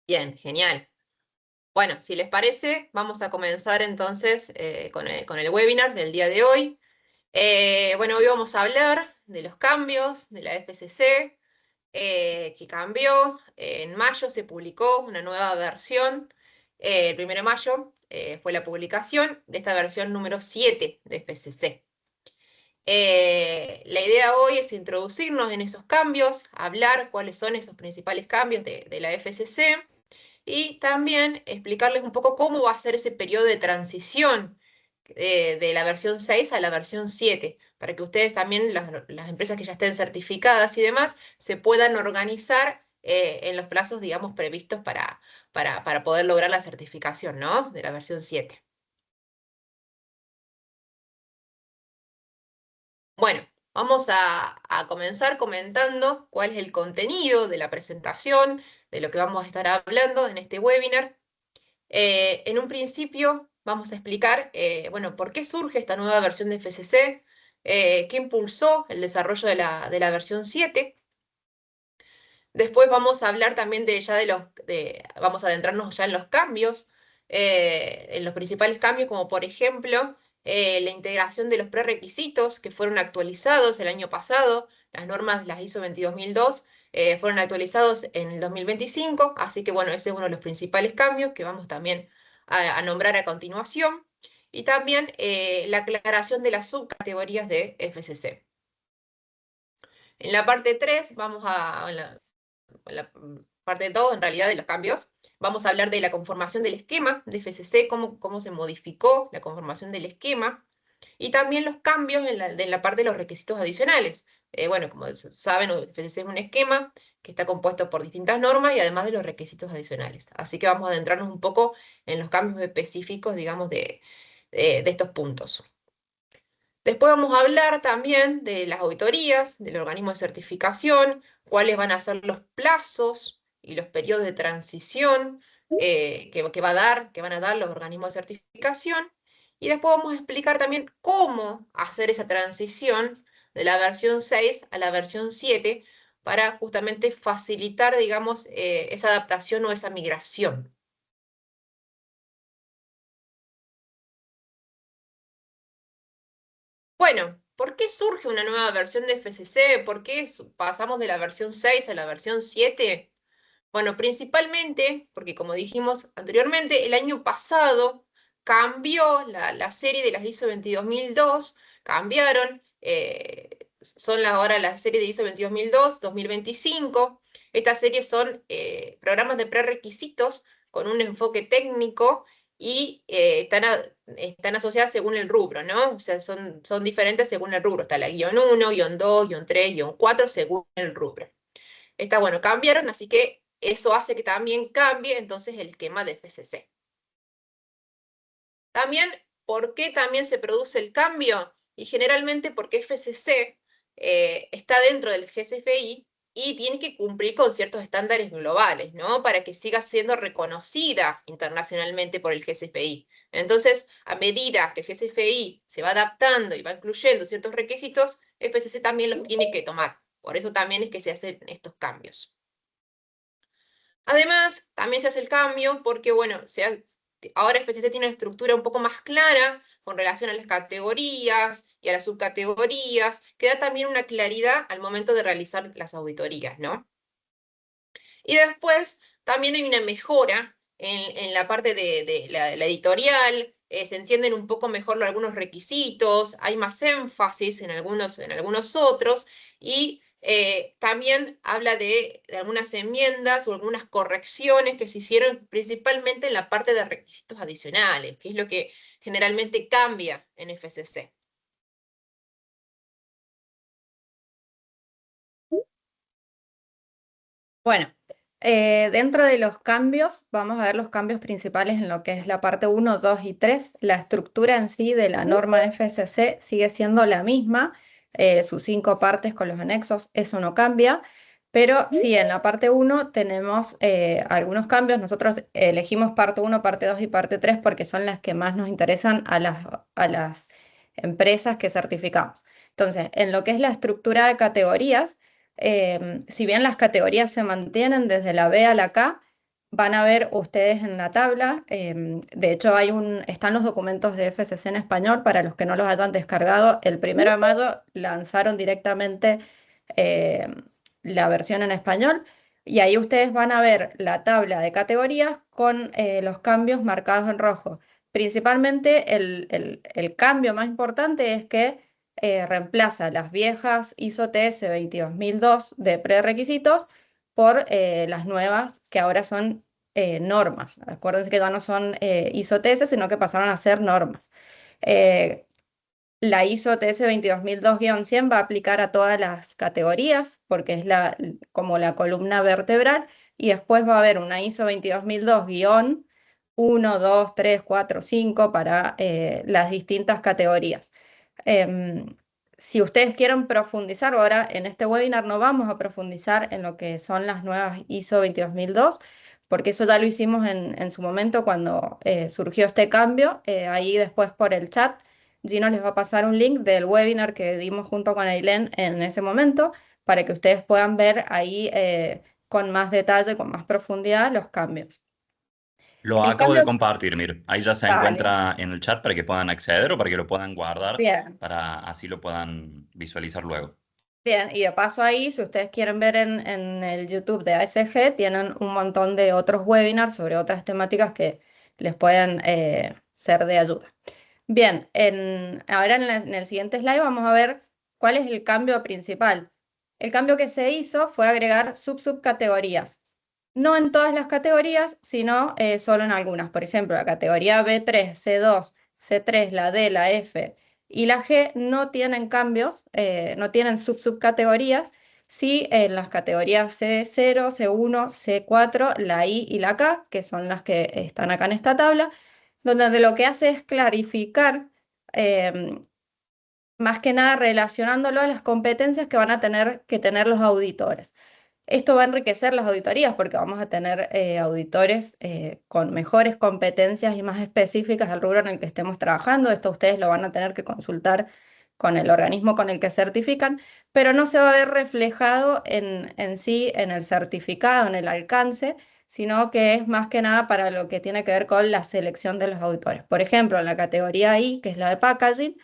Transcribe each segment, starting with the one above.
Bien, genial. Bueno, si les parece, vamos a comenzar entonces con el webinar del día de hoy. Bueno, hoy vamos a hablar de los cambios de la FCC, que cambió. En mayo se publicó una nueva versión. El 1 de mayo fue la publicación de esta versión número 7 de FCC. La idea hoy es introducirnos en esos cambios, hablar cuáles son esos principales cambios de la FCC y también explicarles un poco cómo va a ser ese periodo de transición de la versión 6 a la versión 7, para que ustedes también, las empresas que ya estén certificadas y demás, se puedan organizar en los plazos, digamos, previstos para poder lograr la certificación, ¿no? De la versión 7. Bueno, vamos a comenzar comentando cuál es el contenido de la presentación, de lo que vamos a estar hablando en este webinar. En un principio vamos a explicar, bueno, por qué surge esta nueva versión de FCC, qué impulsó el desarrollo de la versión 7. Después vamos a hablar también vamos a adentrarnos ya en los cambios, en los principales cambios, como por ejemplo la integración de los prerequisitos que fueron actualizados el año pasado. Las normas, las ISO 22002, fueron actualizados en el 2025, así que bueno, ese es uno de los principales cambios que vamos también a nombrar a continuación. Y también la aclaración de las subcategorías de FCC. En la parte 3 en la parte 2, en realidad, de los cambios, vamos a hablar de la conformación del esquema de FCC, cómo se modificó la conformación del esquema, y también los cambios en la parte de los requisitos adicionales. Bueno, como saben, FCC es un esquema que está compuesto por distintas normas y además de los requisitos adicionales. Así que vamos a adentrarnos un poco en los cambios específicos, digamos, de estos puntos. Después vamos a hablar también de las auditorías, del organismo de certificación, cuáles van a ser los plazos y los periodos de transición que van a dar los organismos de certificación. Y después vamos a explicar también cómo hacer esa transición de la versión 6 a la versión 7 para justamente facilitar, digamos, esa adaptación o esa migración. Bueno, ¿por qué surge una nueva versión de FCC? ¿Por qué pasamos de la versión 6 a la versión 7? Bueno, principalmente porque, como dijimos anteriormente, el año pasado cambió la serie de las ISO 22002, cambiaron, son ahora la serie de ISO 22002, 2025. Estas series son programas de prerequisitos con un enfoque técnico y están asociadas según el rubro, ¿no? O sea, son diferentes según el rubro. Está la guión 1, guión 2, guión 3, guión 4, según el rubro. Bueno, cambiaron, así que eso hace que también cambie entonces el esquema de FCC. También, ¿por qué también se produce el cambio? Y generalmente porque FCC está dentro del GCFI y tiene que cumplir con ciertos estándares globales, ¿no? Para que siga siendo reconocida internacionalmente por el GCFI. Entonces, a medida que el GCFI se va adaptando y va incluyendo ciertos requisitos, FCC también los tiene que tomar. Por eso también es que se hacen estos cambios. Además, también se hace el cambio porque, bueno, ahora FCC tiene una estructura un poco más clara con relación a las categorías y a las subcategorías, que da también una claridad al momento de realizar las auditorías, ¿no? Y después también hay una mejora en la parte de la editorial, se entienden un poco mejor algunos requisitos, hay más énfasis en algunos otros, y también habla de algunas enmiendas o algunas correcciones que se hicieron principalmente en la parte de requisitos adicionales, que es lo que generalmente cambia en FCC. Bueno, dentro de los cambios, vamos a ver los cambios principales en lo que es la parte 1, 2 y 3. La estructura en sí de la norma FCC sigue siendo la misma, sus 5 partes con los anexos, eso no cambia. Pero sí, en la parte 1 tenemos algunos cambios. Nosotros elegimos parte 1, parte 2 y parte 3 porque son las que más nos interesan a las empresas que certificamos. Entonces, en lo que es la estructura de categorías, si bien las categorías se mantienen desde la B a la K, van a ver ustedes en la tabla, de hecho están los documentos de FCC en español para los que no los hayan descargado. El 1 de mayo lanzaron directamente em, la versión en español y ahí ustedes van a ver la tabla de categorías con los cambios marcados en rojo. Principalmente el cambio más importante es que reemplaza las viejas ISO TS 22002 de prerequisitos por las nuevas que ahora son normas. Acuérdense que ya no son ISO TS, sino que pasaron a ser normas. Eh, la ISO TS 22002-100 va a aplicar a todas las categorías porque es como la columna vertebral y después va a haber una ISO 22002-1, 2, 3, 4, 5 para las distintas categorías. Em, si ustedes quieren profundizar, ahora en este webinar no vamos a profundizar en lo que son las nuevas ISO 22002, porque eso ya lo hicimos en su momento cuando surgió este cambio. Ahí después por el chat, Gino les va a pasar un link del webinar que dimos junto con Ailén en ese momento, para que ustedes puedan ver ahí con más detalle, con más profundidad los cambios. Lo El acabo de cambio, compartir, mir. Ahí ya se dale, encuentra en el chat para que puedan acceder o para que lo puedan guardar, bien. para así lo puedan visualizar luego. Bien, y de paso ahí, si ustedes quieren ver en el YouTube de ASG, tienen un montón de otros webinars sobre otras temáticas que les pueden ser de ayuda. Bien, ahora en el siguiente slide vamos a ver cuál es el cambio principal. El cambio que se hizo fue agregar subcategorías. No en todas las categorías, sino solo en algunas. Por ejemplo, la categoría B3, C2, C3, la D, la F y la G no tienen cambios, no tienen subcategorías. Sí, en las categorías C0, C1, C4, la I y la K, que son las que están acá en esta tabla, donde lo que hace es clarificar, más que nada relacionándolo a las competencias que van a tener que tener los auditores. Esto va a enriquecer las auditorías porque vamos a tener auditores con mejores competencias y más específicas al rubro en el que estemos trabajando. Esto ustedes lo van a tener que consultar con el organismo con el que certifican, pero no se va a ver reflejado en sí, en el certificado, en el alcance, sino que es más que nada para lo que tiene que ver con la selección de los auditores. Por ejemplo, en la categoría I, que es la de packaging,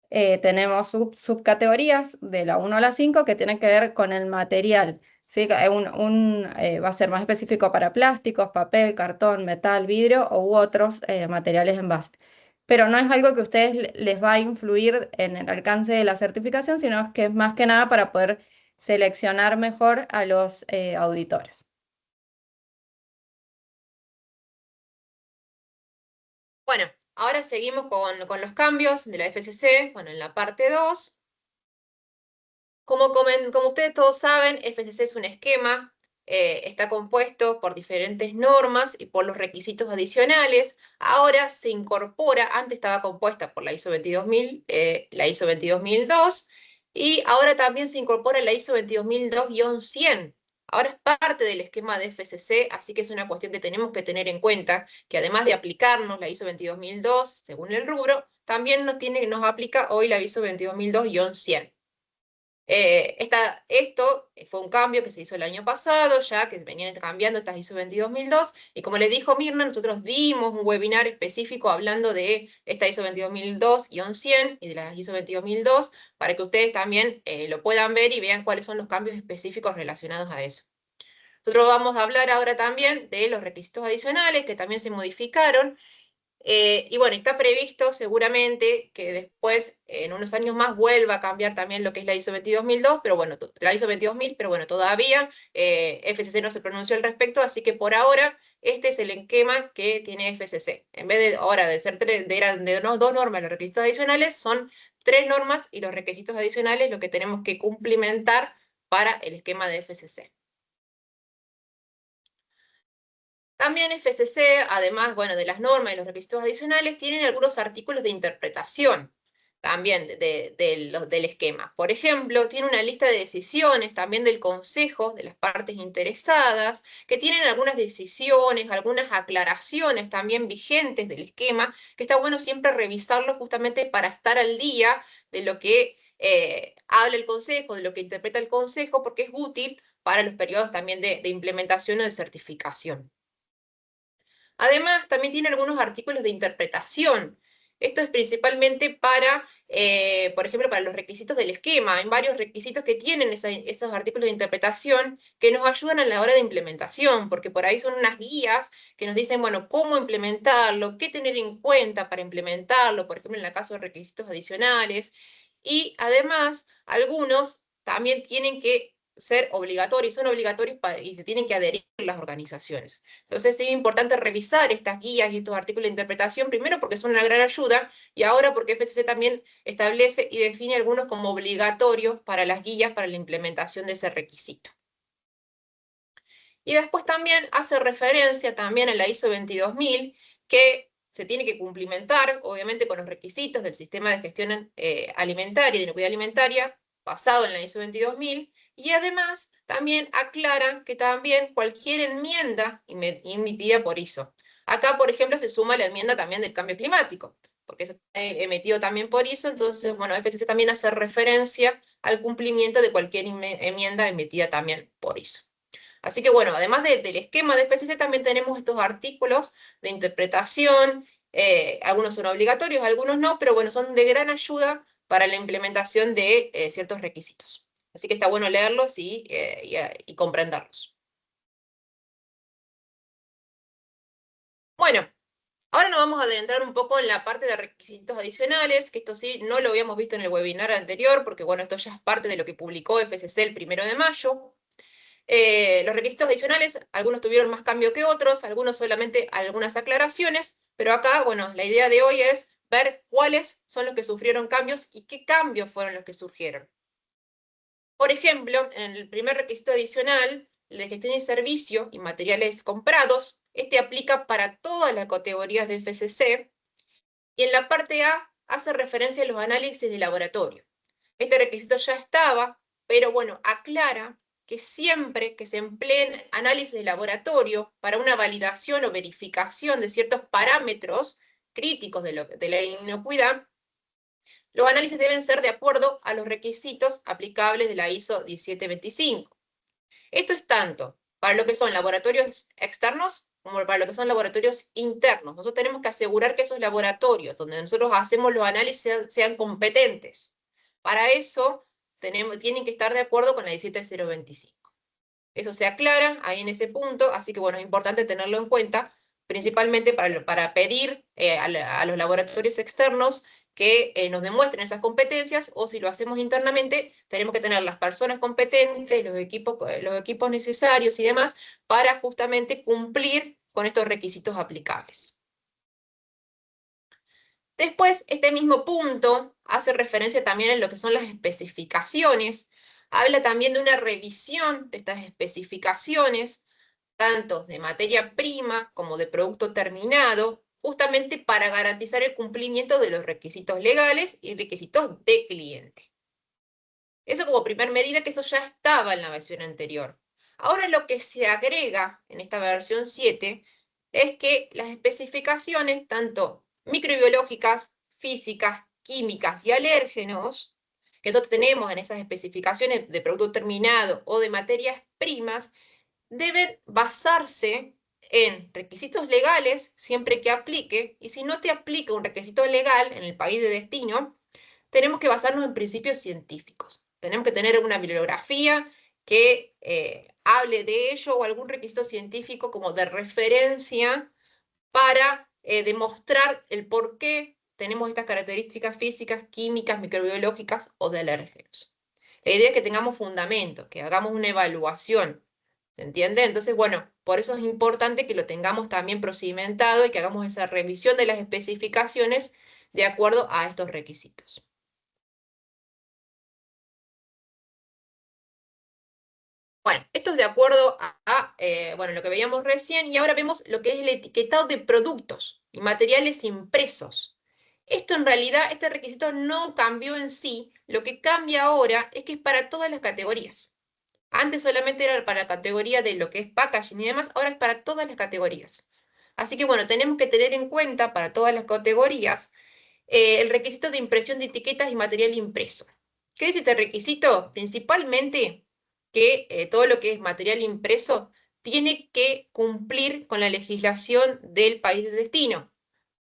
tenemos subcategorías de la 1 a la 5 que tienen que ver con el material. ¿Sí? Va a ser más específico para plásticos, papel, cartón, metal, vidrio u otros materiales en base. Pero no es algo que a ustedes les va a influir en el alcance de la certificación, sino que es más que nada para poder seleccionar mejor a los auditores. Bueno, ahora seguimos con los cambios de la FCC, bueno, en la parte 2. Como ustedes todos saben, FCC es un esquema, está compuesto por diferentes normas y por los requisitos adicionales. Ahora se incorpora, antes estaba compuesta por la ISO 22000, la ISO 22002, y ahora también se incorpora la ISO 22002-100. Ahora es parte del esquema de FCC, así que es una cuestión que tenemos que tener en cuenta, que además de aplicarnos la ISO 22002 según el rubro, también nos aplica hoy la ISO 22002-100. Esto fue un cambio que se hizo el año pasado, ya que venían cambiando estas ISO 22002, y como le dijo Mirna, nosotros dimos un webinar específico hablando de esta ISO 22002-100 y de la ISO 22002, para que ustedes también lo puedan ver y vean cuáles son los cambios específicos relacionados a eso. Nosotros vamos a hablar ahora también de los requisitos adicionales que también se modificaron. Y bueno, está previsto seguramente que después, en unos años más, vuelva a cambiar también lo que es la ISO 22002, pero bueno, la ISO 22000, pero bueno, todavía FCC no se pronunció al respecto, así que por ahora este es el esquema que tiene FCC. En vez de ahora de ser dos normas los requisitos adicionales, son 3 normas y los requisitos adicionales lo que tenemos que cumplimentar para el esquema de FCC. También FCC, además, bueno, de las normas y los requisitos adicionales, tienen algunos artículos de interpretación también del esquema. Por ejemplo, tiene una lista de decisiones también del consejo de las partes interesadas, que tienen algunas decisiones, algunas aclaraciones también vigentes del esquema, que está bueno siempre revisarlo justamente para estar al día de lo que habla el consejo, de lo que interpreta el consejo, porque es útil para los periodos también de implementación o de certificación. Además, también tiene algunos artículos de interpretación. Esto es principalmente para, por ejemplo, para los requisitos del esquema. Hay varios requisitos que tienen esos artículos de interpretación que nos ayudan a la hora de implementación, porque por ahí son unas guías que nos dicen, bueno, cómo implementarlo, qué tener en cuenta para implementarlo, por ejemplo, en el caso de requisitos adicionales. Y además, algunos también tienen que ser obligatorios, son obligatorios y se tienen que adherir las organizaciones. Entonces es importante revisar estas guías y estos artículos de interpretación, primero porque son una gran ayuda, y ahora porque FCC también establece y define algunos como obligatorios para las guías para la implementación de ese requisito. Y después también hace referencia también a la ISO 22000, que se tiene que cumplimentar, obviamente, con los requisitos del sistema de gestión alimentaria y de inocuidad alimentaria, basado en la ISO 22000, y además también aclara que también cualquier enmienda emitida por ISO. Acá, por ejemplo, se suma la enmienda también del cambio climático, porque eso está emitido también por ISO, entonces, bueno, FCC también hace referencia al cumplimiento de cualquier enmienda emitida también por ISO. Así que bueno, además del esquema de FCC, también tenemos estos artículos de interpretación, algunos son obligatorios, algunos no, pero bueno, son de gran ayuda para la implementación de ciertos requisitos. Así que está bueno leerlos y comprenderlos. Bueno, ahora nos vamos a adentrar un poco en la parte de requisitos adicionales, que esto sí no lo habíamos visto en el webinar anterior, porque bueno, esto ya es parte de lo que publicó FCC el 1 de mayo. Los requisitos adicionales, algunos tuvieron más cambio que otros, algunos solamente algunas aclaraciones, pero acá, bueno, la idea de hoy es ver cuáles son los que sufrieron cambios y qué cambios fueron los que surgieron. Por ejemplo, en el primer requisito adicional, el de gestión y servicio y materiales comprados, este aplica para todas las categorías de FCC, y en la parte A hace referencia a los análisis de laboratorio. Este requisito ya estaba, pero bueno, aclara que siempre que se empleen análisis de laboratorio para una validación o verificación de ciertos parámetros críticos de la inocuidad, los análisis deben ser de acuerdo a los requisitos aplicables de la ISO 1725. Esto es tanto para lo que son laboratorios externos como para lo que son laboratorios internos. Nosotros tenemos que asegurar que esos laboratorios donde nosotros hacemos los análisis sean competentes. Para eso tienen que estar de acuerdo con la 17025. Eso se aclara ahí en ese punto, así que bueno, es importante tenerlo en cuenta, principalmente para pedir a los laboratorios externos que nos demuestren esas competencias, o si lo hacemos internamente, tenemos que tener las personas competentes, los equipos necesarios y demás, para justamente cumplir con estos requisitos aplicables. Después, este mismo punto hace referencia también en lo que son las especificaciones. Habla también de una revisión de estas especificaciones, tanto de materia prima como de producto terminado, justamente para garantizar el cumplimiento de los requisitos legales y requisitos de cliente. Eso como primer medida, que eso ya estaba en la versión anterior. Ahora lo que se agrega en esta versión 7 es que las especificaciones, tanto microbiológicas, físicas, químicas y alérgenos, que nosotros tenemos en esas especificaciones de producto terminado o de materias primas, deben basarse en requisitos legales siempre que aplique, y si no te aplica un requisito legal en el país de destino, tenemos que basarnos en principios científicos. Tenemos que tener una bibliografía que hable de ello o algún requisito científico como de referencia para demostrar el por qué tenemos estas características físicas, químicas, microbiológicas o de alérgenos. La idea es que tengamos fundamentos, que hagamos una evaluación. ¿Se entiende? Entonces, bueno, por eso es importante que lo tengamos también procedimentado y que hagamos esa revisión de las especificaciones de acuerdo a estos requisitos. Bueno, esto es de acuerdo a bueno, lo que veíamos recién, y ahora vemos lo que es el etiquetado de productos y materiales impresos. Esto en realidad, este requisito no cambió en sí, lo que cambia ahora es que es para todas las categorías. Antes solamente era para la categoría de lo que es packaging y demás, ahora es para todas las categorías. Así que bueno, tenemos que tener en cuenta para todas las categorías el requisito de impresión de etiquetas y material impreso. ¿Qué dice este requisito? Principalmente que todo lo que es material impreso tiene que cumplir con la legislación del país de destino.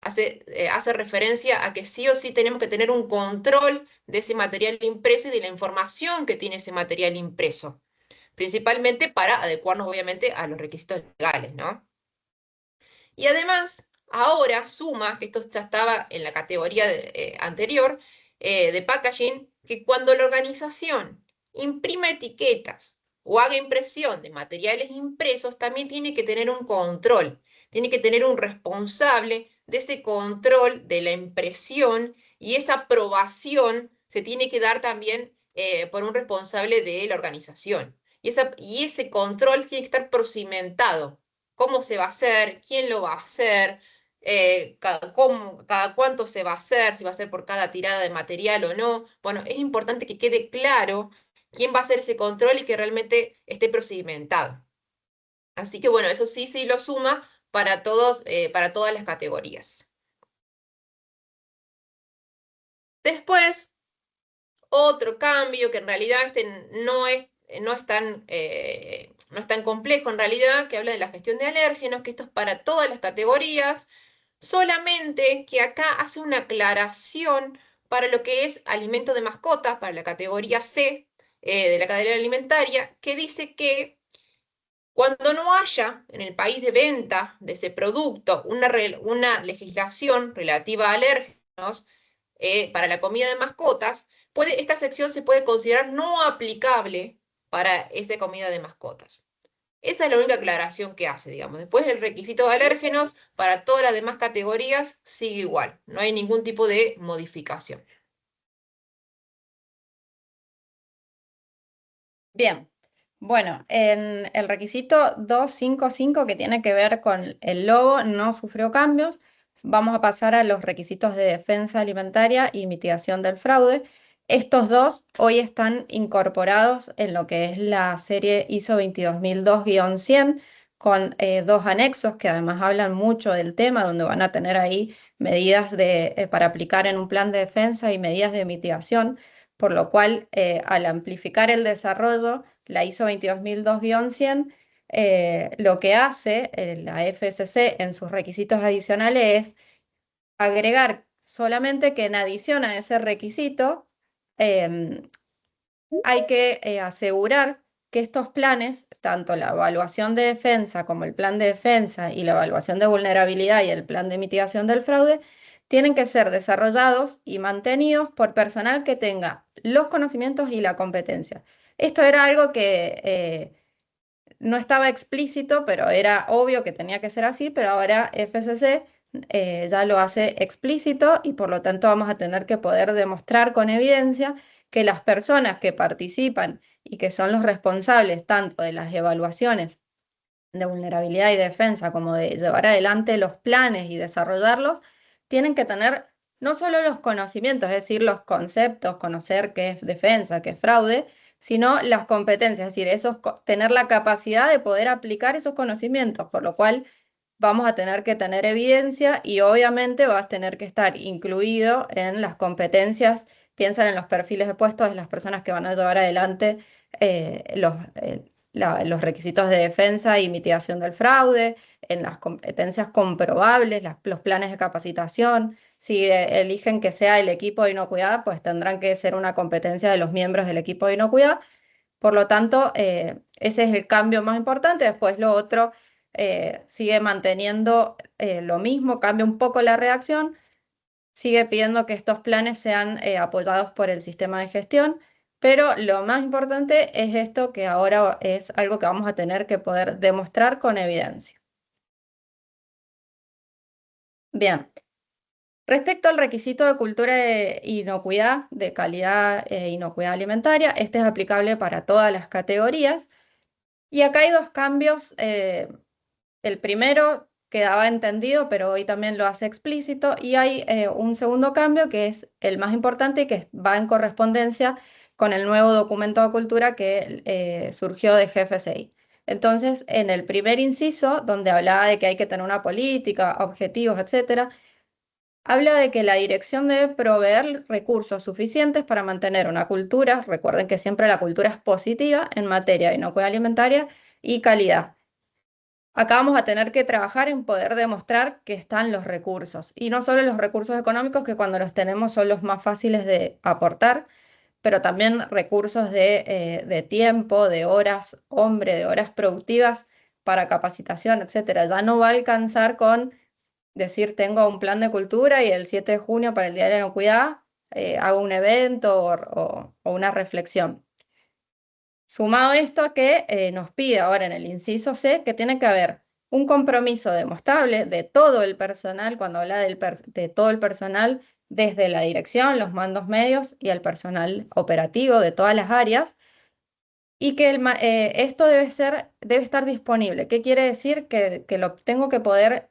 Hace referencia a que sí o sí tenemos que tener un control de ese material impreso y de la información que tiene ese material impreso, principalmente para adecuarnos obviamente a los requisitos legales, ¿no? Y además, ahora suma, que esto ya estaba en la categoría anterior de packaging, que cuando la organización imprime etiquetas o haga impresión de materiales impresos, también tiene que tener un control, tiene que tener un responsable de ese control de la impresión, y esa aprobación se tiene que dar también por un responsable de la organización. Y ese control tiene que estar procedimentado. ¿Cómo se va a hacer? ¿Quién lo va a hacer? Cada cuánto se va a hacer, si va a ser por cada tirada de material o no. Bueno, es importante que quede claro quién va a hacer ese control y que realmente esté procedimentado. Así que bueno, eso sí lo suma para todos, para todas las categorías. Después, otro cambio que en realidad no es tan complejo en realidad, que habla de la gestión de alérgenos, que esto es para todas las categorías, solamente que acá hace una aclaración para lo que es alimento de mascotas, para la categoría C de la cadena alimentaria, que dice que cuando no haya en el país de venta de ese producto una legislación relativa a alérgenos para la comida de mascotas, esta sección se puede considerar no aplicable para esa comida de mascotas. Esa es la única aclaración que hace, digamos. Después el requisito de alérgenos para todas las demás categorías sigue igual. No hay ningún tipo de modificación. Bien, bueno, en el requisito 255 que tiene que ver con el logo no sufrió cambios. Vamos a pasar a los requisitos de defensa alimentaria y mitigación del fraude. Estos dos hoy están incorporados en lo que es la serie ISO 22002-100 con dos anexos que además hablan mucho del tema, donde van a tener ahí medidas para aplicar en un plan de defensa y medidas de mitigación, por lo cual al amplificar el desarrollo, la ISO 22002-100, lo que hace la FSC en sus requisitos adicionales es agregar solamente que en adición a ese requisito hay que asegurar que estos planes, tanto la evaluación de defensa como el plan de defensa y la evaluación de vulnerabilidad y el plan de mitigación del fraude, tienen que ser desarrollados y mantenidos por personal que tenga los conocimientos y la competencia. Esto era algo que no estaba explícito, pero era obvio que tenía que ser así, pero ahora FCC ya lo hace explícito y por lo tanto vamos a tener que poder demostrar con evidencia que las personas que participan y que son los responsables tanto de las evaluaciones de vulnerabilidad y defensa como de llevar adelante los planes y desarrollarlos, tienen que tener no solo los conocimientos, es decir, los conceptos, conocer qué es defensa, qué es fraude, sino las competencias, es decir, tener la capacidad de poder aplicar esos conocimientos, por lo cual vamos a tener que tener evidencia y obviamente vas a tener que estar incluido en las competencias. Piensan en los perfiles de puestos de las personas que van a llevar adelante los requisitos de defensa y mitigación del fraude, en las competencias comprobables, los planes de capacitación. Si eligen que sea el equipo de inocuidad, pues tendrán que ser una competencia de los miembros del equipo de inocuidad. Por lo tanto, ese es el cambio más importante. Después lo otro sigue manteniendo lo mismo, cambia un poco la redacción, sigue pidiendo que estos planes sean apoyados por el sistema de gestión, pero lo más importante es esto, que ahora es algo que vamos a tener que poder demostrar con evidencia. Bien. Respecto al requisito de cultura de inocuidad, de calidad e inocuidad alimentaria, este es aplicable para todas las categorías. Y acá hay dos cambios. El primero quedaba entendido, pero hoy también lo hace explícito. Y hay un segundo cambio que es el más importante y que va en correspondencia con el nuevo documento de cultura que surgió de GFCI. Entonces, en el primer inciso, donde hablaba de que hay que tener una política, objetivos, etcétera, habla de que la dirección debe proveer recursos suficientes para mantener una cultura, recuerden que siempre la cultura es positiva en materia de inocuidad alimentaria y calidad. Acá vamos a tener que trabajar en poder demostrar que están los recursos. Y no solo los recursos económicos, que cuando los tenemos son los más fáciles de aportar, pero también recursos de tiempo, de horas hombre, de horas productivas para capacitación, etcétera. Ya no va a alcanzar con decir tengo un plan de cultura y el 7 de junio para el Día de la Inocuidad hago un evento o una reflexión. Sumado esto a que nos pide ahora en el inciso C que tiene que haber un compromiso demostrable de todo el personal, cuando habla de todo el personal, desde la dirección, los mandos medios y el personal operativo de todas las áreas, y que esto debe estar disponible. ¿Qué quiere decir? Que lo tengo que poder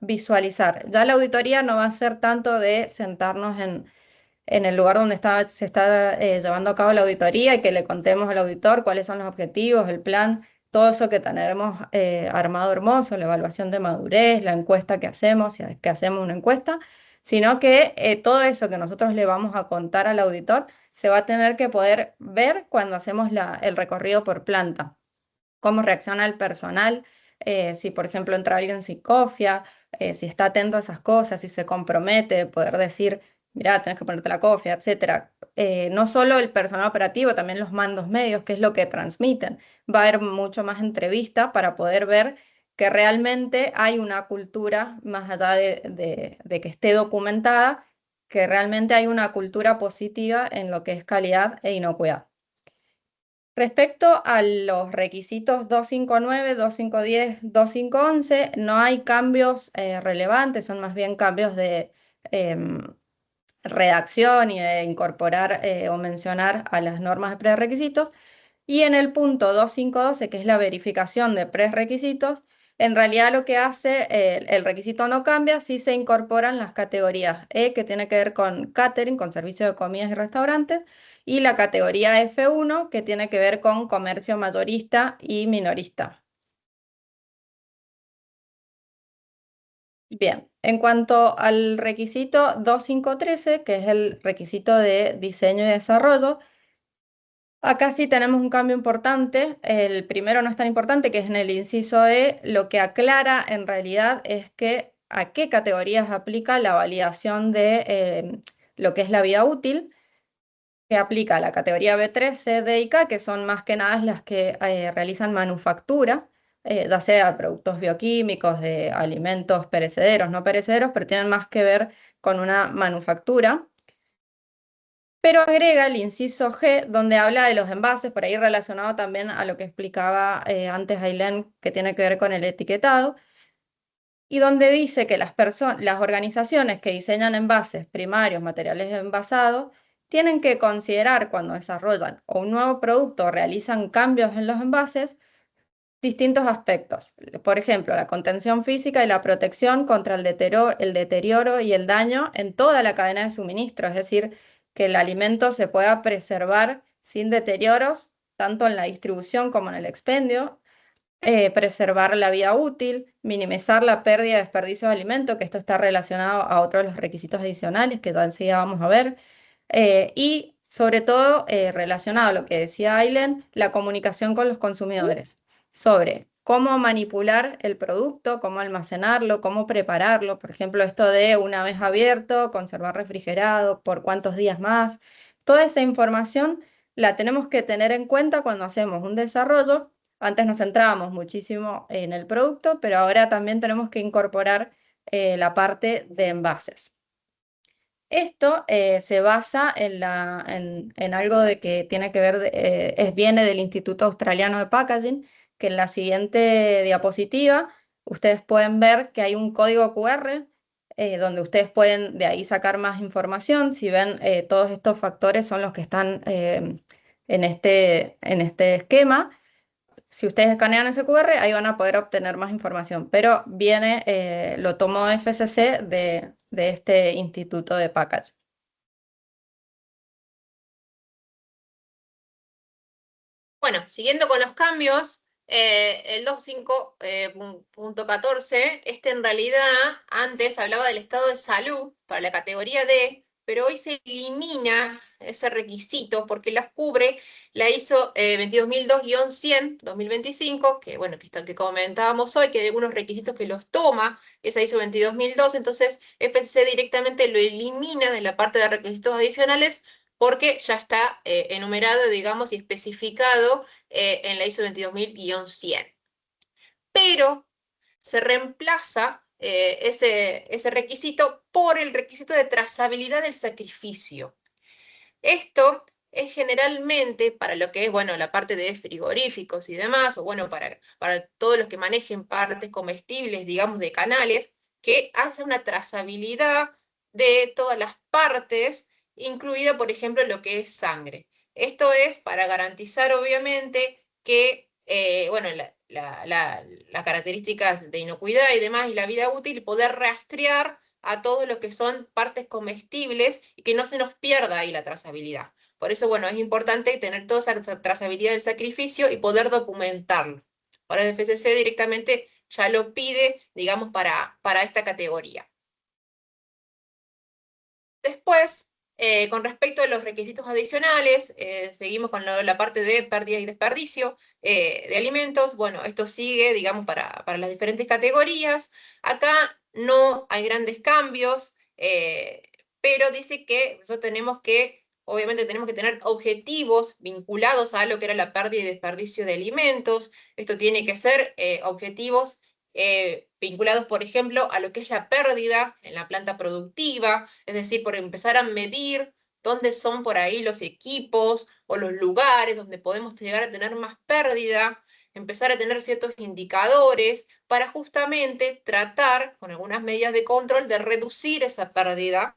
visualizar. Ya la auditoría no va a ser tanto de sentarnos en el lugar donde se está llevando a cabo la auditoría y que le contemos al auditor cuáles son los objetivos, el plan, todo eso que tenemos armado hermoso, la evaluación de madurez, la encuesta que hacemos, si es que hacemos una encuesta, sino que todo eso que nosotros le vamos a contar al auditor se va a tener que poder ver cuando hacemos el recorrido por planta. Cómo reacciona el personal, si por ejemplo entra alguien sin cofia, si está atento a esas cosas, si se compromete, poder decir, mira, tenés que ponerte la cofia, etcétera. No solo el personal operativo, también los mandos medios, que es lo que transmiten. Va a haber mucho más entrevista para poder ver que realmente hay una cultura, más allá de que esté documentada, que realmente hay una cultura positiva en lo que es calidad e inocuidad. Respecto a los requisitos 259, 2510, 2511, no hay cambios relevantes, son más bien cambios de redacción y de incorporar o mencionar a las normas de prerequisitos. Y en el punto 2512, que es la verificación de prerequisitos, en realidad lo que hace, el requisito no cambia si se incorporan las categorías E, que tiene que ver con catering, con servicios de comidas y restaurantes, y la categoría F1, que tiene que ver con comercio mayorista y minorista. Bien, en cuanto al requisito 2513, que es el requisito de diseño y desarrollo, acá sí tenemos un cambio importante. El primero no es tan importante, que es en el inciso E. Lo que aclara en realidad es que a qué categorías aplica la validación de lo que es la vida útil, que aplica a la categoría B3, C, D y K, que son más que nada las que realizan manufactura, ya sea productos bioquímicos, de alimentos perecederos, no perecederos, pero tienen más que ver con una manufactura. Pero agrega el inciso G, donde habla de los envases, por ahí relacionado también a lo que explicaba antes Ailén, que tiene que ver con el etiquetado, y donde dice que las organizaciones que diseñan envases primarios, materiales envasados, tienen que considerar cuando desarrollan un nuevo producto o realizan cambios en los envases, distintos aspectos. Por ejemplo, la contención física y la protección contra el deterioro y el daño en toda la cadena de suministro, es decir, que el alimento se pueda preservar sin deterioros, tanto en la distribución como en el expendio, preservar la vida útil, minimizar la pérdida y desperdicio de alimento, que esto está relacionado a otros de los requisitos adicionales que ya enseguida vamos a ver, y sobre todo relacionado a lo que decía Aileen, la comunicación con los consumidores sobre cómo manipular el producto, cómo almacenarlo, cómo prepararlo, por ejemplo, esto de una vez abierto, conservar refrigerado, por cuántos días más. Toda esa información la tenemos que tener en cuenta cuando hacemos un desarrollo. Antes nos centrábamos muchísimo en el producto, pero ahora también tenemos que incorporar la parte de envases. Esto se basa en algo de que tiene que ver, viene del Instituto Australiano de Packaging, que en la siguiente diapositiva ustedes pueden ver que hay un código QR donde ustedes pueden de ahí sacar más información. Si ven, todos estos factores son los que están en este esquema. Si ustedes escanean ese QR, ahí van a poder obtener más información, pero lo tomó FCC de este instituto de Package. Bueno, siguiendo con los cambios, el 25.14, este en realidad antes hablaba del estado de salud para la categoría D, pero hoy se elimina ese requisito porque las cubre la ISO 22002-100 2025, que bueno, que comentábamos hoy, que hay algunos requisitos que los toma esa ISO 22002, entonces FCC directamente lo elimina de la parte de requisitos adicionales porque ya está enumerado, digamos, y especificado en la ISO 22000-100. Pero se reemplaza ese requisito por el requisito de trazabilidad del sacrificio. Esto es generalmente para lo que es, bueno, la parte de frigoríficos y demás, o bueno, para todos los que manejen partes comestibles, digamos, de canales, que haya una trazabilidad de todas las partes, incluida, por ejemplo, lo que es sangre. Esto es para garantizar, obviamente, que, bueno, las características de inocuidad y demás, y la vida útil, poder rastrear a todo lo que son partes comestibles y que no se nos pierda ahí la trazabilidad. Por eso, bueno, es importante tener toda esa trazabilidad del sacrificio y poder documentarlo. Ahora el FCC directamente ya lo pide, digamos, para esta categoría. Después, con respecto a los requisitos adicionales, seguimos con la parte de pérdida y desperdicio de alimentos. Bueno, esto sigue, digamos, para las diferentes categorías. Acá no hay grandes cambios, pero dice que nosotros tenemos que, obviamente tenemos que tener objetivos vinculados a lo que era la pérdida y desperdicio de alimentos. Esto tiene que ser objetivos vinculados, por ejemplo, a lo que es la pérdida en la planta productiva, es decir, por empezar a medir dónde son por ahí los equipos o los lugares donde podemos llegar a tener más pérdida, empezar a tener ciertos indicadores para justamente tratar, con algunas medidas de control, de reducir esa pérdida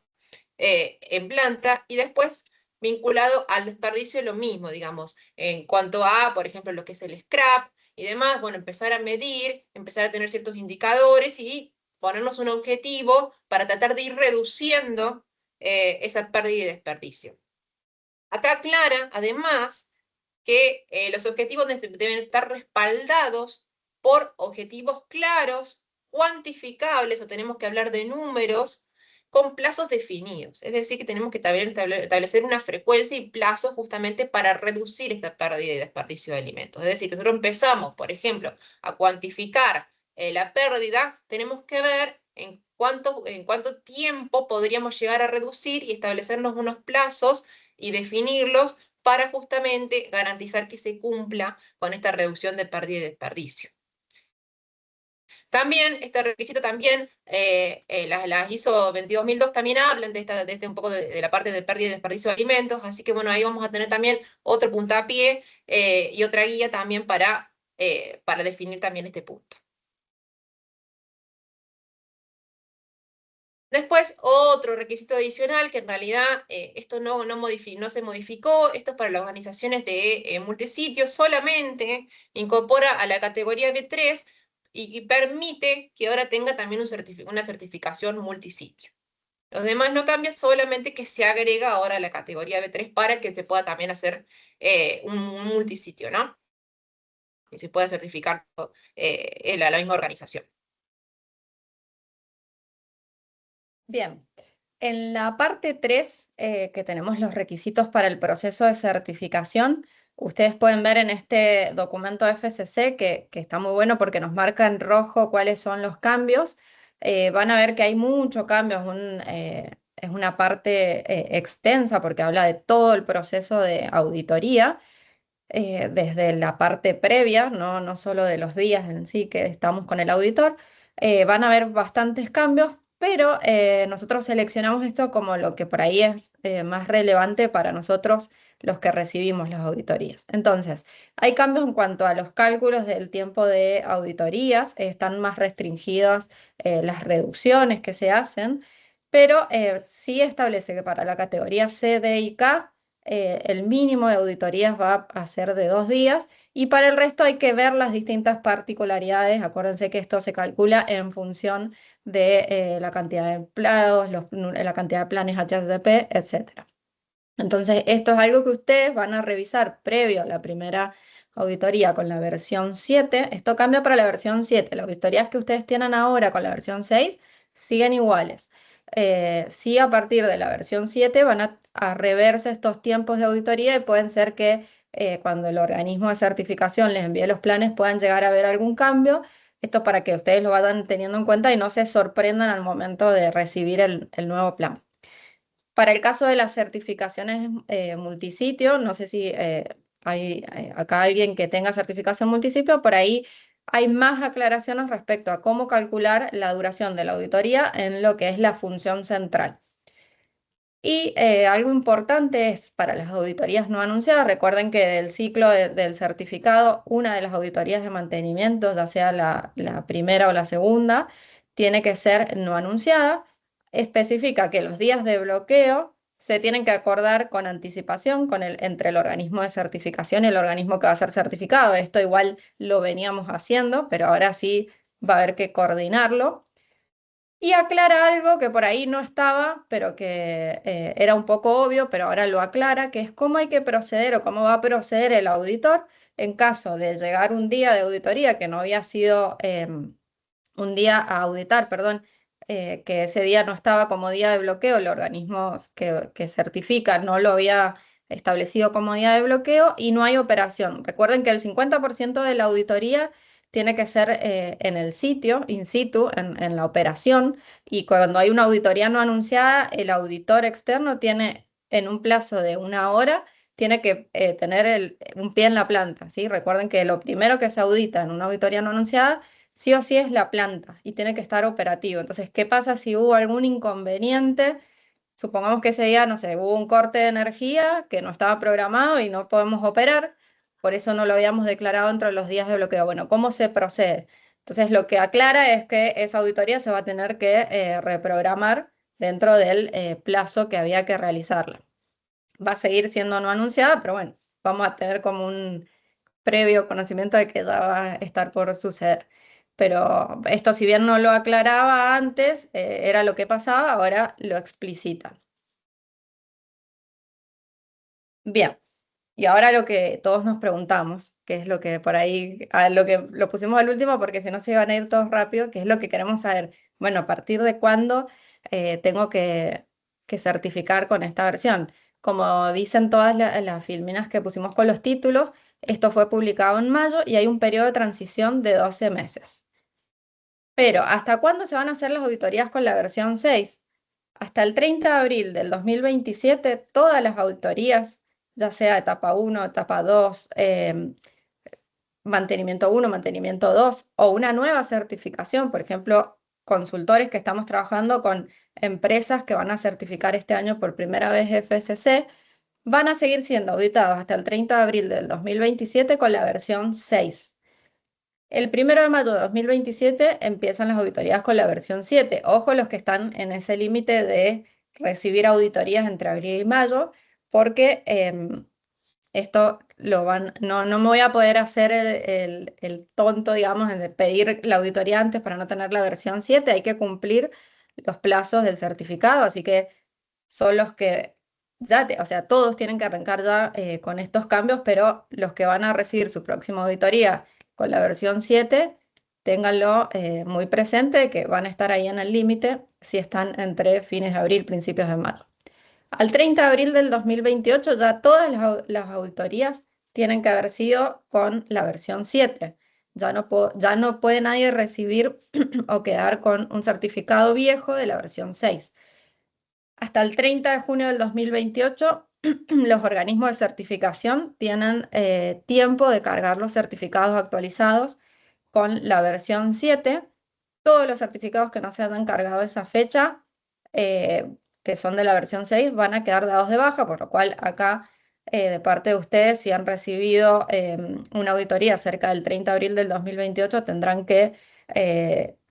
en planta y después vinculado al desperdicio lo mismo, digamos, en cuanto a, por ejemplo, lo que es el scrap y demás, bueno, empezar a medir, empezar a tener ciertos indicadores y ponernos un objetivo para tratar de ir reduciendo esa pérdida y desperdicio. Acá aclara, además, que los objetivos deben estar respaldados por objetivos claros, cuantificables, o tenemos que hablar de números, con plazos definidos. Es decir, que tenemos que establecer una frecuencia y plazos justamente para reducir esta pérdida y desperdicio de alimentos. Es decir, que nosotros empezamos, por ejemplo, a cuantificar la pérdida, tenemos que ver en cuánto tiempo podríamos llegar a reducir y establecernos unos plazos y definirlos para justamente garantizar que se cumpla con esta reducción de pérdida y desperdicio. También, este requisito también, las ISO 22002 también hablan de un poco de la parte de pérdida y desperdicio de alimentos, así que bueno, ahí vamos a tener también otro puntapié y otra guía también para definir también este punto. Después, otro requisito adicional, que en realidad esto no se modificó, esto es para las organizaciones de multisitios, solamente incorpora a la categoría B3 y permite que ahora tenga también una certificación multisitio. Los demás no cambian, solamente que se agrega ahora a la categoría B3 para que se pueda también hacer un multisitio, ¿no? Y se pueda certificar la misma organización. Bien, en la parte 3, que tenemos los requisitos para el proceso de certificación, ustedes pueden ver en este documento FCC que está muy bueno porque nos marca en rojo cuáles son los cambios. Van a ver que hay mucho cambio, es una parte extensa porque habla de todo el proceso de auditoría. Desde la parte previa, no solo de los días en sí que estamos con el auditor, van a haber bastantes cambios, pero nosotros seleccionamos esto como lo que por ahí es más relevante para nosotros los que recibimos las auditorías. Entonces, hay cambios en cuanto a los cálculos del tiempo de auditorías, están más restringidas las reducciones que se hacen, pero sí establece que para la categoría C, D y K, el mínimo de auditorías va a ser de 2 días y para el resto hay que ver las distintas particularidades. Acuérdense que esto se calcula en función de la cantidad de empleados, la cantidad de planes HSP, etc. Entonces, esto es algo que ustedes van a revisar previo a la primera auditoría con la versión 7. Esto cambia para la versión 7. Las auditorías que ustedes tienen ahora con la versión 6 siguen iguales. sí a partir de la versión 7 van a reverse estos tiempos de auditoría y pueden ser que cuando el organismo de certificación les envíe los planes puedan llegar a ver algún cambio. Esto para que ustedes lo vayan teniendo en cuenta y no se sorprendan al momento de recibir el nuevo plan. Para el caso de las certificaciones multisitio, no sé si hay acá alguien que tenga certificación multisitio, por ahí hay más aclaraciones respecto a cómo calcular la duración de la auditoría en lo que es la función central. Y algo importante es para las auditorías no anunciadas, recuerden que del ciclo del certificado, una de las auditorías de mantenimiento, ya sea la primera o la segunda, tiene que ser no anunciada. Especifica que los días de bloqueo se tienen que acordar con anticipación entre el organismo de certificación y el organismo que va a ser certificado. Esto igual lo veníamos haciendo, pero ahora sí va a haber que coordinarlo. Y aclara algo que por ahí no estaba, pero que era un poco obvio, pero ahora lo aclara, que es cómo hay que proceder o cómo va a proceder el auditor en caso de llegar un día de auditoría que no había sido un día a auditar, perdón, que ese día no estaba como día de bloqueo, el organismo que certifica no lo había establecido como día de bloqueo y no hay operación. Recuerden que el 50% de la auditoría tiene que ser en el sitio, in situ, en la operación, y cuando hay una auditoría no anunciada, el auditor externo tiene en un plazo de 1 hora, tiene que tener un pie en la planta, ¿sí? Recuerden que lo primero que se audita en una auditoría no anunciada sí o sí es la planta y tiene que estar operativo. Entonces, ¿qué pasa si hubo algún inconveniente? Supongamos que ese día, no sé, hubo un corte de energía que no estaba programado y no podemos operar, por eso no lo habíamos declarado entre los días de bloqueo. Bueno, ¿cómo se procede? Entonces, lo que aclara es que esa auditoría se va a tener que reprogramar dentro del plazo que había que realizarla. Va a seguir siendo no anunciada, pero bueno, vamos a tener como un previo conocimiento de que ya va a estar por suceder. Pero esto, si bien no lo aclaraba antes, era lo que pasaba, ahora lo explicita. Bien, y ahora lo que todos nos preguntamos, que es lo que por ahí, a lo que lo pusimos al último porque si no se iban a ir todos rápido, que es lo que queremos saber. Bueno, ¿a partir de cuándo tengo que certificar con esta versión? Como dicen todas las filminas que pusimos con los títulos, esto fue publicado en mayo y hay un periodo de transición de 12 meses. Pero, ¿hasta cuándo se van a hacer las auditorías con la versión 6? Hasta el 30 de abril del 2027, todas las auditorías, ya sea etapa 1, etapa 2, mantenimiento 1, mantenimiento 2 o una nueva certificación, por ejemplo, consultores que estamos trabajando con empresas que van a certificar este año por primera vez FSC, van a seguir siendo auditados hasta el 30 de abril del 2027 con la versión 6. El 1 de mayo de 2027 empiezan las auditorías con la versión 7. Ojo los que están en ese límite de recibir auditorías entre abril y mayo, porque esto no me voy a poder hacer el tonto, digamos, de pedir la auditoría antes para no tener la versión 7. Hay que cumplir los plazos del certificado, así que son los que o sea, todos tienen que arrancar ya con estos cambios, pero los que van a recibir su próxima auditoría con la versión 7, ténganlo muy presente, que van a estar ahí en el límite si están entre fines de abril, principios de mayo. Al 30 de abril del 2028 ya todas las auditorías tienen que haber sido con la versión 7. Ya no puede nadie recibir o quedar con un certificado viejo de la versión 6. Hasta el 30 de junio del 2028, los organismos de certificación tienen tiempo de cargar los certificados actualizados con la versión 7. Todos los certificados que no se hayan cargado esa fecha, que son de la versión 6, van a quedar dados de baja, por lo cual acá, de parte de ustedes, si han recibido una auditoría cerca del 30 de abril del 2028, tendrán que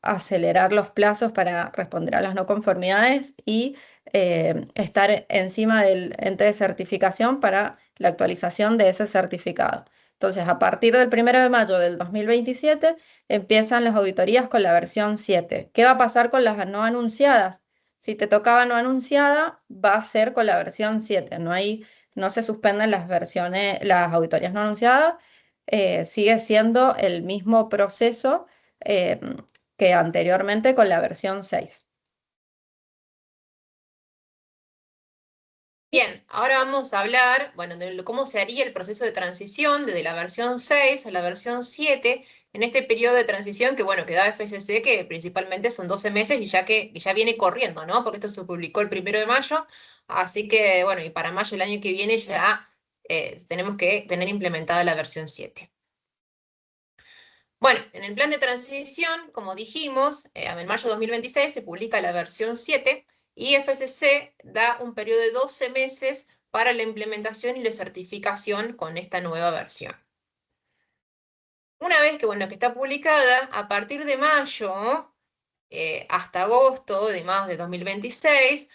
acelerar los plazos para responder a las no conformidades y estar encima del ente de certificación para la actualización de ese certificado. Entonces, a partir del 1 de mayo del 2027, empiezan las auditorías con la versión 7. ¿Qué va a pasar con las no anunciadas? Si te tocaba no anunciada, va a ser con la versión 7. No se suspenden las auditorías no anunciadas. Sigue siendo el mismo proceso que anteriormente con la versión 6. Bien, ahora vamos a hablar, bueno, de cómo se haría el proceso de transición desde la versión 6 a la versión 7 en este periodo de transición que, bueno, que da FCC, que principalmente son 12 meses y ya viene corriendo, ¿no? Porque esto se publicó el 1 de mayo, así que, bueno, y para mayo del año que viene ya tenemos que tener implementada la versión 7. Bueno, en el plan de transición, como dijimos, en mayo de 2026 se publica la versión 7 y FCC da un periodo de 12 meses para la implementación y la certificación con esta nueva versión. Una vez que, bueno, que está publicada, a partir de mayo hasta agosto de 2026,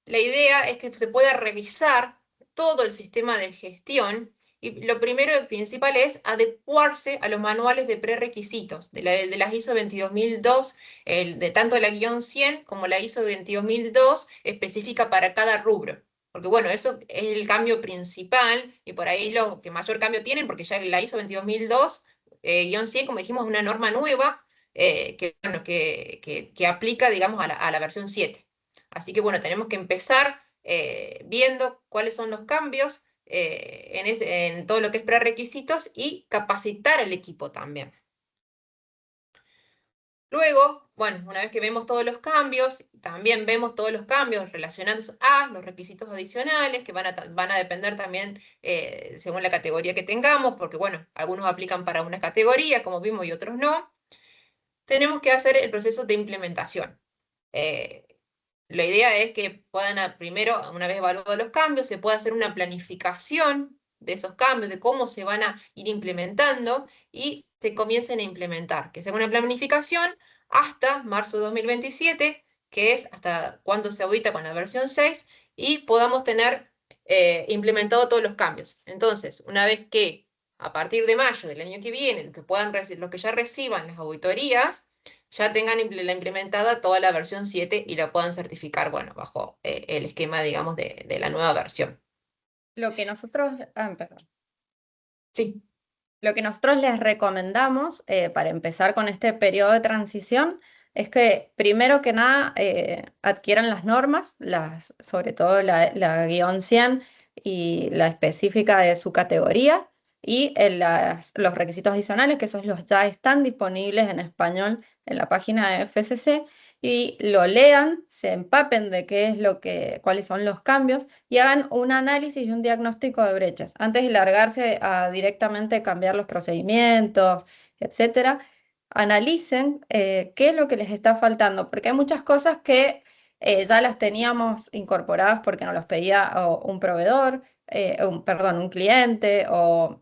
la idea es que se pueda revisar todo el sistema de gestión y lo primero y principal es adecuarse a los manuales de prerequisitos de las ISO 22002, de tanto la guión 100 como la ISO 22002 específica para cada rubro. Porque bueno, eso es el cambio principal y por ahí lo que mayor cambio tienen, porque ya la ISO 22002, guión 100, como dijimos, es una norma nueva bueno, que aplica, digamos, a la versión 7. Así que bueno, tenemos que empezar viendo cuáles son los cambios en todo lo que es prerequisitos y capacitar al equipo también. Luego, bueno, una vez que vemos todos los cambios, también vemos todos los cambios relacionados a los requisitos adicionales, que van a depender también según la categoría que tengamos, porque bueno, algunos aplican para unas categorías, como vimos, y otros no. Tenemos que hacer el proceso de implementación. La idea es que puedan, primero, una vez evaluados los cambios, se pueda hacer una planificación de esos cambios, de cómo se van a ir implementando y se comiencen a implementar. Que sea una planificación hasta marzo de 2027, que es hasta cuando se audita con la versión 6, y podamos tener implementado todos los cambios. Entonces, una vez que a partir de mayo del año que viene, los que ya reciban las auditorías, ya tengan la implementada toda la versión 7 y la puedan certificar, bueno, bajo el esquema, digamos, de la nueva versión. Lo que nosotros, perdón. Sí. Lo que nosotros les recomendamos para empezar con este periodo de transición es que primero que nada adquieran las normas, sobre todo la guión 100 y la específica de su categoría y los requisitos adicionales, que esos ya están disponibles en español en la página de FCC, y lo lean, se empapen de cuáles son los cambios y hagan un análisis y un diagnóstico de brechas. Antes de largarse a directamente cambiar los procedimientos, etcétera, analicen qué es lo que les está faltando, porque hay muchas cosas que ya las teníamos incorporadas porque nos los pedía un proveedor, perdón, un cliente, o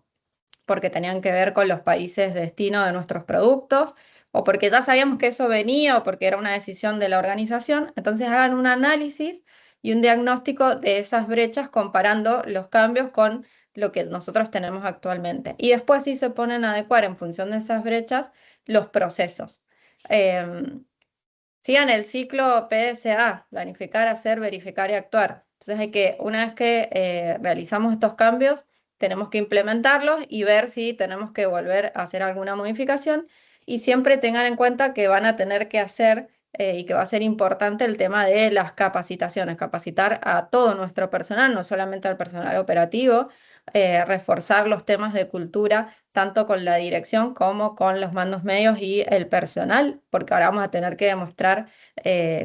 porque tenían que ver con los países de destino de nuestros productos, o porque ya sabíamos que eso venía, o porque era una decisión de la organización. Entonces hagan un análisis y un diagnóstico de esas brechas comparando los cambios con lo que nosotros tenemos actualmente. Y después sí se ponen a adecuar en función de esas brechas los procesos. Sigan el ciclo PDCA, planificar, hacer, verificar y actuar. Entonces una vez que realizamos estos cambios, tenemos que implementarlos y ver si tenemos que volver a hacer alguna modificación. Y siempre tengan en cuenta que van a tener que hacer y que va a ser importante el tema de las capacitaciones, capacitar a todo nuestro personal, no solamente al personal operativo, reforzar los temas de cultura, tanto con la dirección como con los mandos medios y el personal, porque ahora vamos a tener que demostrar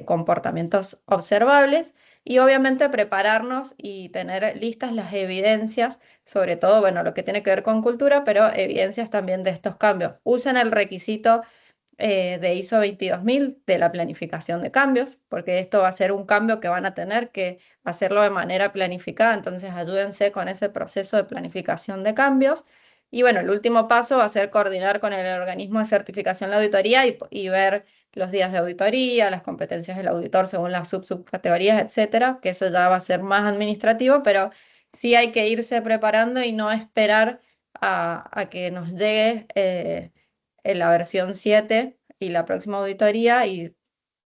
comportamientos observables y obviamente prepararnos y tener listas las evidencias, sobre todo, bueno, lo que tiene que ver con cultura, pero evidencias también de estos cambios. Usen el requisito de ISO 22000 de la planificación de cambios, porque esto va a ser un cambio que van a tener que hacerlo de manera planificada, entonces ayúdense con ese proceso de planificación de cambios. Y bueno, el último paso va a ser coordinar con el organismo de certificación la auditoría y ver los días de auditoría, las competencias del auditor según las subcategorías, etcétera, que eso ya va a ser más administrativo, pero sí hay que irse preparando y no esperar a que nos llegue en la versión 7 y la próxima auditoría y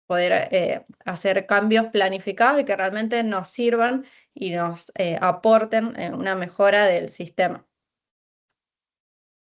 poder hacer cambios planificados y que realmente nos sirvan y nos aporten en una mejora del sistema.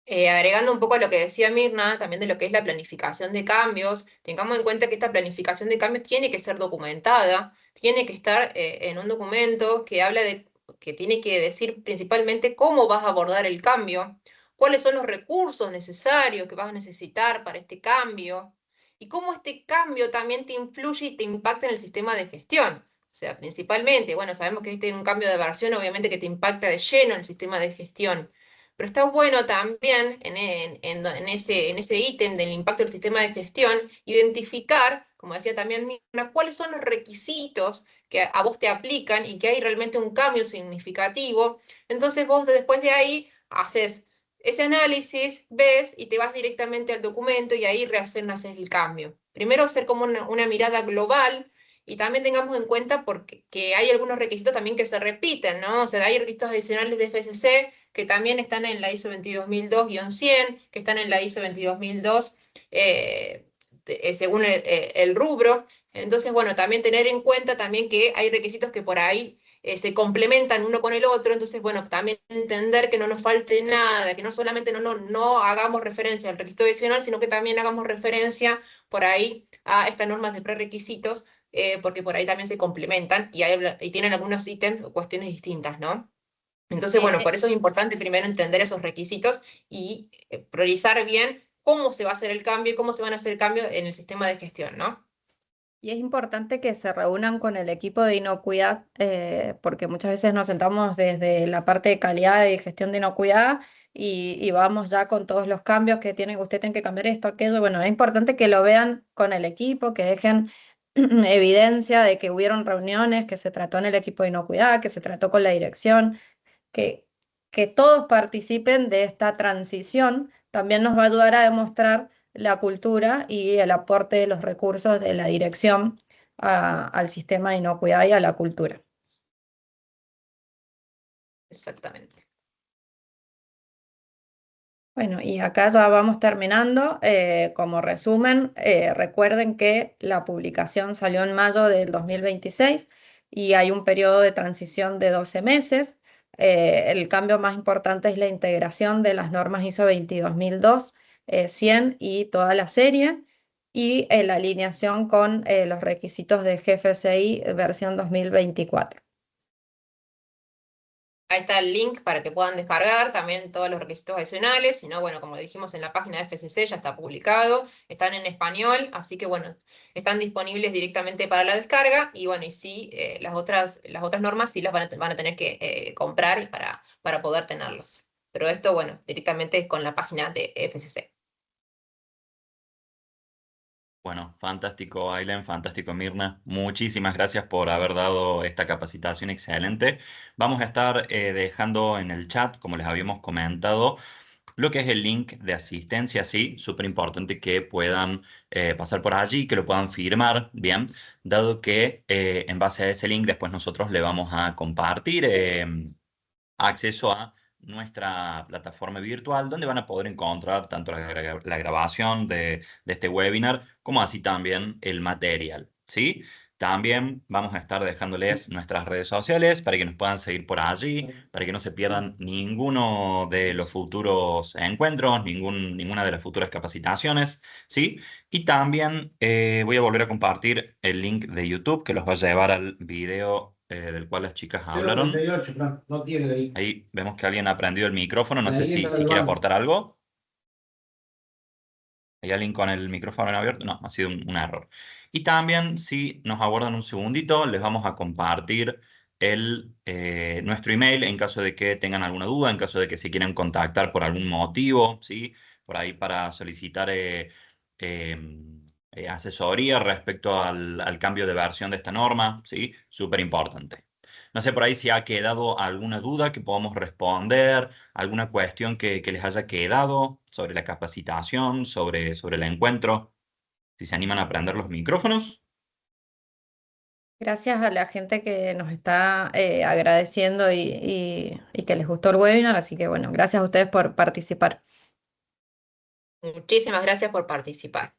Agregando un poco a lo que decía Mirna, también de lo que es la planificación de cambios, tengamos en cuenta que esta planificación de cambios tiene que ser documentada, tiene que estar en un documento que habla de, que tiene que decir principalmente cómo vas a abordar el cambio, cuáles son los recursos necesarios que vas a necesitar para este cambio y cómo este cambio también te influye y te impacta en el sistema de gestión. O sea, principalmente, bueno, sabemos que este es un cambio de versión, obviamente que te impacta de lleno en el sistema de gestión. Pero está bueno también en ese ítem del impacto del sistema de gestión, identificar, como decía también Mirna, cuáles son los requisitos que a vos te aplican y que hay realmente un cambio significativo. Entonces vos después de ahí haces ese análisis, ves y te vas directamente al documento y ahí rehaces el cambio. Primero hacer como una mirada global y también tengamos en cuenta porque, que hay algunos requisitos también que se repiten, ¿no? O sea, hay requisitos adicionales de FSC que también están en la ISO 22002-100, que están en la ISO 22002 según el rubro. Entonces, bueno, también tener en cuenta también que hay requisitos que por ahí se complementan uno con el otro, entonces, bueno, también entender que no nos falte nada, que no solamente no hagamos referencia al requisito adicional, sino que también hagamos referencia por ahí a estas normas de prerequisitos, porque por ahí también se complementan y tienen algunos ítems o cuestiones distintas, ¿no? Entonces, bueno, Eh, por eso es importante primero entender esos requisitos y priorizar bien cómo se va a hacer el cambio y cómo se van a hacer el cambio en el sistema de gestión, ¿no? Y es importante que se reúnan con el equipo de inocuidad, porque muchas veces nos sentamos desde la parte de calidad y gestión de inocuidad y vamos ya con todos los cambios que tienen, usted tiene que cambiar esto, aquello. Bueno, es importante que lo vean con el equipo, que dejen evidencia de que hubieron reuniones, que se trató en el equipo de inocuidad, que se trató con la dirección, que, que todos participen de esta transición. También nos va a ayudar a demostrar la cultura y el aporte de los recursos de la dirección al sistema de inocuidad y a la cultura. Exactamente. Bueno, y acá ya vamos terminando. Como resumen, recuerden que la publicación salió en mayo del 2026 y hay un periodo de transición de 12 meses. El cambio más importante es la integración de las normas ISO 22002, 100 y toda la serie, y la alineación con los requisitos de GFCI versión 2024. Ahí está el link para que puedan descargar también todos los requisitos adicionales. Si no, bueno, como dijimos en la página de FCC ya está publicado, están en español, así que bueno, están disponibles directamente para la descarga. Y bueno, y sí, las otras normas sí las van a tener que comprar y para poder tenerlas. Pero esto, bueno, directamente es con la página de FCC. Bueno, fantástico, Ailen, fantástico, Mirna. Muchísimas gracias por haber dado esta capacitación excelente. Vamos a estar dejando en el chat, como les habíamos comentado, lo que es el link de asistencia, sí, súper importante que puedan pasar por allí, que lo puedan firmar, bien, dado que en base a ese link después nosotros le vamos a compartir acceso a nuestra plataforma virtual donde van a poder encontrar tanto la grabación de este webinar como así también el material, ¿sí? También vamos a estar dejándoles nuestras redes sociales para que nos puedan seguir por allí, para que no se pierdan ninguno de los futuros encuentros, ninguna de las futuras capacitaciones, ¿sí? Y también voy a volver a compartir el link de YouTube que los va a llevar al video del cual las chicas hablaron. 038, Fran, no tiene ahí. Ahí vemos que alguien ha prendido el micrófono. No sé Ahí si está el quiere banco. aportar algo. ¿Hay alguien con el micrófono abierto? No, ha sido un error. Y también, si nos aguardan un segundito, les vamos a compartir nuestro email en caso de que tengan alguna duda, en caso de que se quieran contactar por algún motivo, ¿sí? Por ahí para solicitar asesoría respecto al cambio de versión de esta norma, ¿sí? Súper importante. No sé por ahí si ha quedado alguna duda que podamos responder, alguna cuestión que les haya quedado sobre la capacitación, sobre el encuentro. Si se animan a aprender los micrófonos. Gracias a la gente que nos está agradeciendo y que les gustó el webinar, así que bueno, gracias a ustedes por participar. Muchísimas gracias por participar.